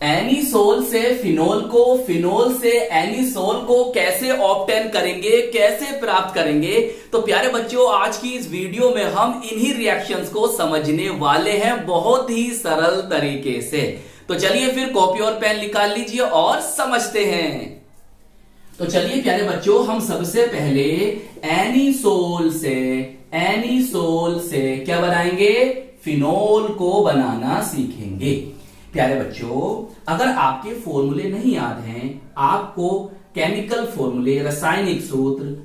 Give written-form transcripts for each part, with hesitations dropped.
Anisole से phenol को, phenol से एनिसोल को कैसे ऑब्टेन करेंगे, कैसे प्राप्त करेंगे। तो प्यारे बच्चों, आज की इस वीडियो में हम इन्हीं रिएक्शंस को समझने वाले हैं बहुत ही सरल तरीके से। तो चलिए फिर कॉपी और पेन निकाल लीजिए और समझते हैं। तो चलिए प्यारे बच्चों, हम सबसे पहले एनिसोल से क्या बनाएंगे, फिनोल को बनाना सीखेंगे। प्यारे बच्चों, अगर आपके फॉर्मूले नहीं याद हैं, आपको केमिकल फॉर्मूले, रासायनिक सूत्र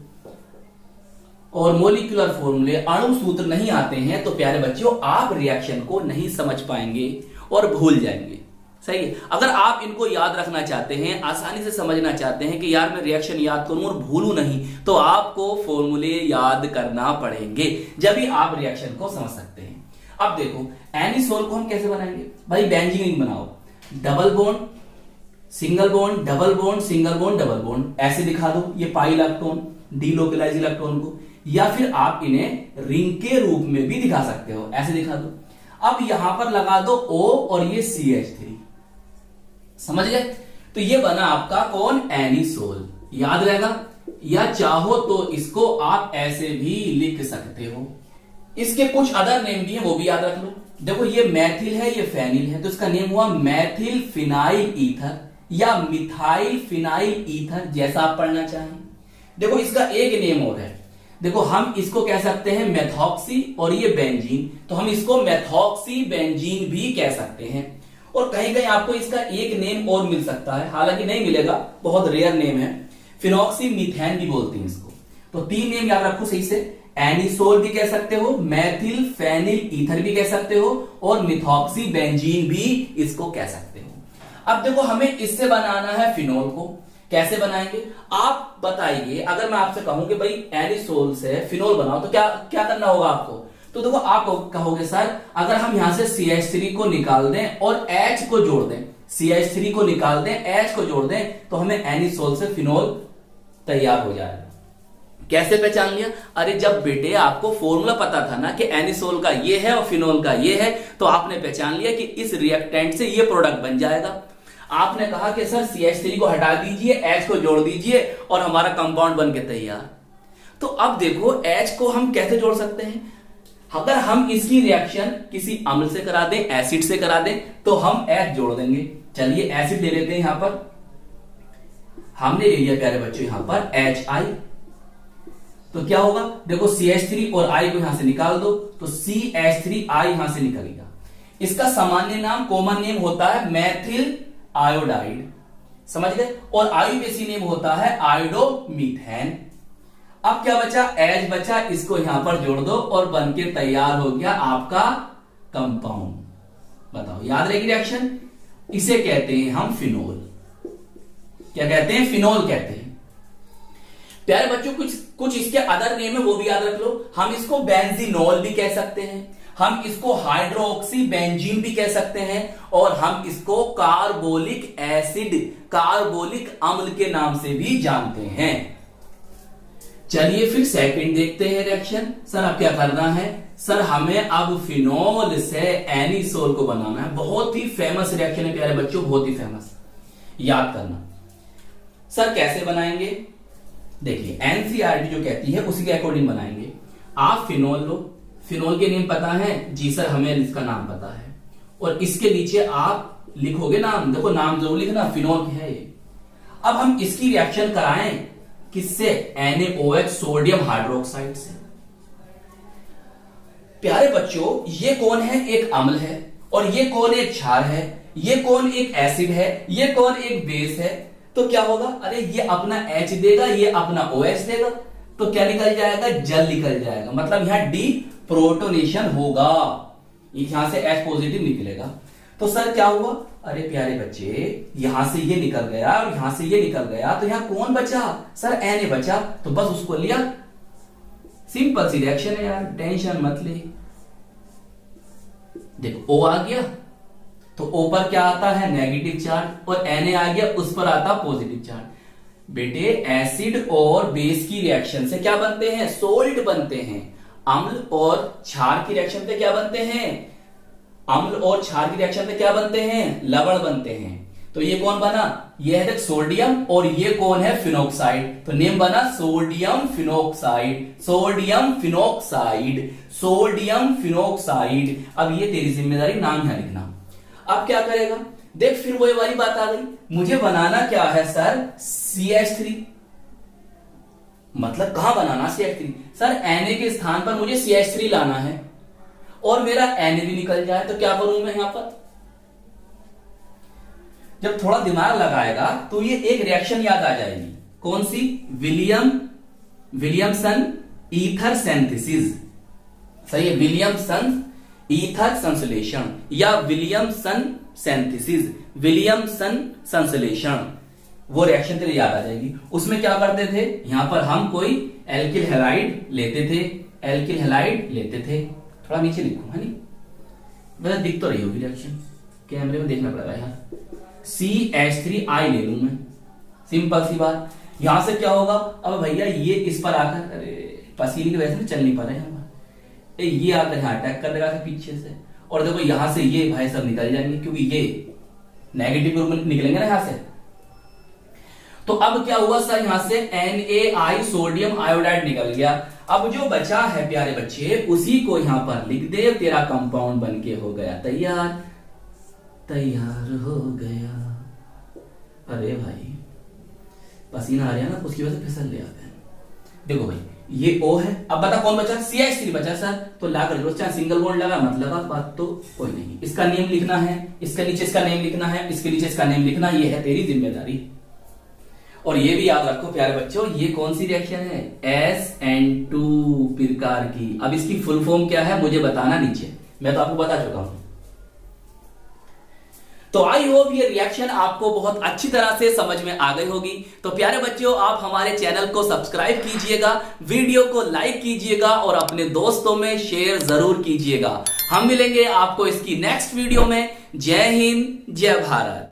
और मॉलिक्यूलर फॉर्मूले, अणु सूत्र नहीं आते हैं, तो प्यारे बच्चों आप रिएक्शन को नहीं समझ पाएंगे और भूल जाएंगे। सही है। अगर आप इनको याद रखना चाहते हैं, आसानी से समझना चाहते हैं कि यार मैं रिएक्शन याद करूं और भूलूं नहीं, तो आपको फॉर्मूले याद करना पड़ेंगे, जब भी आप रिएक्शन को समझ सकते हैं। अब देखो, एनिसोल को हम कैसे बनाएंगे भाई, बेंजीन रिंग बनाओ, double bond single bond, double bond single bond, double bond, ऐसे दिखा दो ये पाई इलेक्ट्रॉन, डीलोकलाइज इलेक्ट्रॉन को, या फिर आप इन्हें रिंग के रूप में भी दिखा सकते हो, ऐसे दिखा दो। अब यहां पर लगा दो O और ये CH3, समझ गए। तो ये बना आपका कौन, एनिसोल, याद रहेगा। या चाहो तो इसको आप ऐसे भी लिख सकते हो। इसके कुछ अदर नेम भी हैं, वो भी याद रख लो। देखो ये मैथिल है, ये फेनिल है, तो इसका नेम हुआ मैथिल फिनाइल ईथर या मिथाइल फिनाइल ईथर, जैसा आप पढ़ना चाहें। देखो इसका एक नेम और है, देखो हम इसको कह सकते हैं मेथॉक्सी, और ये बेंजीन, तो हम इसको मेथॉक्सी बेंजीन भी कह सकते हैं। और कहीं कहीं आपको इसका एक नेम और मिल सकता है, हालांकि नहीं मिलेगा, बहुत रेयर नेम है, फिनॉक्सी मीथेन भी बोलते हैं इसको। तो 3 नेम याद रखो सही से, एनिसोल भी कह सकते हो, मैथिल फेनिल ईथर भी कह सकते हो, और मिथॉक्सी बेंजीन भी इसको कह सकते हो। अब देखो हमें इससे बनाना है फिनोल को, कैसे बनाएंगे आप बताइए। अगर मैं आपसे कहूं कि भाई एनिसोल से फिनोल बनाओ, तो क्या क्या करना होगा आपको। तो देखो आप कहोगे सर, अगर हम यहां से CH3 को निकाल दें और H को जोड़ दें, CH3 को निकाल दें, H को जोड़ दें, तो हमें एनिसोल से फिनोल तैयार हो जाएगा। कैसे पहचान लिया, अरे जब बेटे आपको फॉर्मूला पता था ना कि एनिसोल का ये है और फिनोल का ये है, तो आपने पहचान लिया कि इस रिएक्टेंट से ये प्रोडक्ट बन जाएगा। आपने कहा कि सर CH3 को हटा दीजिए, H को जोड़ दीजिए और हमारा कंपाउंड बन के तैयार। तो अब देखो H को हम कैसे जोड़ सकते हैं, अगर हम इसकी रिएक्शन किसी अम्ल से करा दें, एसिड से करा दें, तो हम H जोड़ देंगे। चलिए एसिड ले लेते हैं, यहां पर हमने ले लिया प्यारे बच्चों यहां पर HI। तो क्या होगा, देखो CH3 और I को यहां से निकाल दो, तो CH3I यहां से निकल गया। इसका सामान्य नाम, कॉमन नेम होता है मैथिल आयोडाइड, समझ गए, और आयुपेसी नेम होता है आयोडोमीथेन। अब क्या बचा, H बचा, इसको यहां पर जोड़ दो और बन के तैयार हो गया आपका कंपाउंड। बताओ याद रहेगी रिएक्शन, इसे कहते हैं हम फिनोल। क्या कहते हैं, फिनोल कहते हैं। प्यारे बच्चों कुछ इसके अदर नेम है, वो भी याद रख लो। हम इसको बेंजीनोल भी कह सकते हैं, हम इसको हाइड्रोक्सी बेंजीन भी कह सकते हैं, और हम इसको कार्बोलिक एसिड, कार्बोलिक अम्ल के नाम से भी जानते हैं। चलिए फिर सेकंड देखते हैं रिएक्शन। सर अब क्या करना है, सर हमें अब फिनोल से एनिसोल को बनाना है। बहुत ही फेमस रिएक्शन है प्यारे बच्चों, बहुत ही फेमस, याद करना। सर कैसे बनाएंगे, देखिए NCERT जो कहती है उसी के अकॉर्डिंग बनाएंगे। आप फिनोल लो, फिनोल के नेम पता है जी सर, हमें इसका नाम पता है, और इसके नीचे आप लिखोगे नाम, देखो नाम जरूर लिखना, फिनोल है ये। अब हम इसकी रिएक्शन कराएं किससे, NaOH सोडियम हाइड्रोक्साइड से। प्यारे बच्चों ये कौन है, एक अम्ल है, और ये कौन एक क्षार है, ये कौन एक एसिड है, ये कौन एक बेस है। तो क्या होगा, अरे ये अपना H देगा, ये अपना OH देगा, तो क्या निकल जाएगा, जल निकल जाएगा। मतलब यहां डी प्रोटोनेशन होगा, यहां से H पॉजिटिव निकलेगा। तो सर क्या हुआ, अरे प्यारे बच्चे यहां से ये निकल गया और यहां से ये निकल गया, तो यहां कौन बचा, सर Na बचा, तो बस उसको लिया। सिंपल सी रिएक्शन है यार, टेंशन मत ले। देखो O आ गया, तो O पर क्या आता है, नेगेटिव चार्ज, और Na आ गया, उस पर आता पॉजिटिव चार्ज। बेटे एसिड और बेस की रिएक्शन से क्या बनते हैं, सोल्ट बनते हैं। अम्ल और क्षार की रिएक्शन से क्या बनते हैं, अम्ल और क्षार की रिएक्शन से क्या बनते हैं, लवण बनते हैं। तो ये कौन बना, ये है देख सोडियम, और ये कौन है, फिनोक्साइड। तो नेम बना sodium phenoxide, sodium phenoxide, sodium phenoxide. अब ये तेरी जिम्मेदारी, नाम यहां लिखना। अब क्या करेगा, देख फिर वही वाली बात आ गई, मुझे बनाना क्या है सर, CH3। मतलब कहां बनाना CH3, सर Na के स्थान पर मुझे CH3 लाना है, और मेरा Na भी निकल जाए, तो क्या करूं मैं यहां पर। जब थोड़ा दिमाग लगाएगा तो ये एक रिएक्शन याद आ जाएगी, कौन सी, विलियमसन ईथर सिंथेसिस। सही है, विलियमसन ईथर संश्लेषण या विलियमसन सिंथेसिस, विलियमसन संश्लेषण, वो रिएक्शन तेरे याद आ जाएगी। उसमें क्या करते थे, यहां पर हम कोई एल्किल हैलाइड लेते थे, एल्किल हैलाइड लेते थे। थोड़ा नीचे लिखूं, है नहीं, वैसे दिख तो रही होगी रिएक्शन, कैमरे में देखना पड़ेगा यार। CH3I ले लूं मैं, सिंपल सी बात। यहां से क्या होगा, अब भैया ये इस पर आकर, अरे पसीने की वजह से चल नहीं पा रहे हैं, ये आकर यहां अटैक कर देगा पीछे से, और देखो यहां से ये भाई सब निकल जाएंगे, क्योंकि ये नेगेटिव ग्रुप में निकलेंगे ना यहां से। तो अब क्या हुआ सर, यहां से NaI सोडियम आयोडाइड निकल गया। अब जो बचा है प्यारे बच्चे, उसी को यहां पर लिख दे, तेरा कंपाउंड बनके हो गया तैयार, तैयार हो गया। अरे भाई पसीना आ रहा ना, उसकी वजह से फिसल ले आते हैं। देखो भाई ये O है, अब बता कौन बचा, CH3 बचा सर। तो ला कर चाहे सिंगल बॉन्ड लगा, मत लगा, बात तो कोई नहीं। इसका नेम लिखना है, इसके नीचे इसका नेम लिखना है, इसके नीचे इसका नेम लिखना, ये है तेरी जिम्मेदारी। और ये भी याद रखो प्यारे बच्चों, ये कौन सी रिएक्शन है, SN2 प्रकार की। अब इसकी फुल फॉर्म क्या है मुझे बताना नीचे, मैं तो आपको बता चुका हूं। तो आई होप ये रिएक्शन आपको बहुत अच्छी तरह से समझ में आ गई होगी। तो प्यारे बच्चों, आप हमारे चैनल को सब्सक्राइब कीजिएगा, वीडियो को लाइक कीजिएगा और अपने दोस्तों में शेयर जरूर कीजिएगा। हम मिलेंगे आपको इसकी नेक्स्ट वीडियो में। जय हिंद, जय भारत।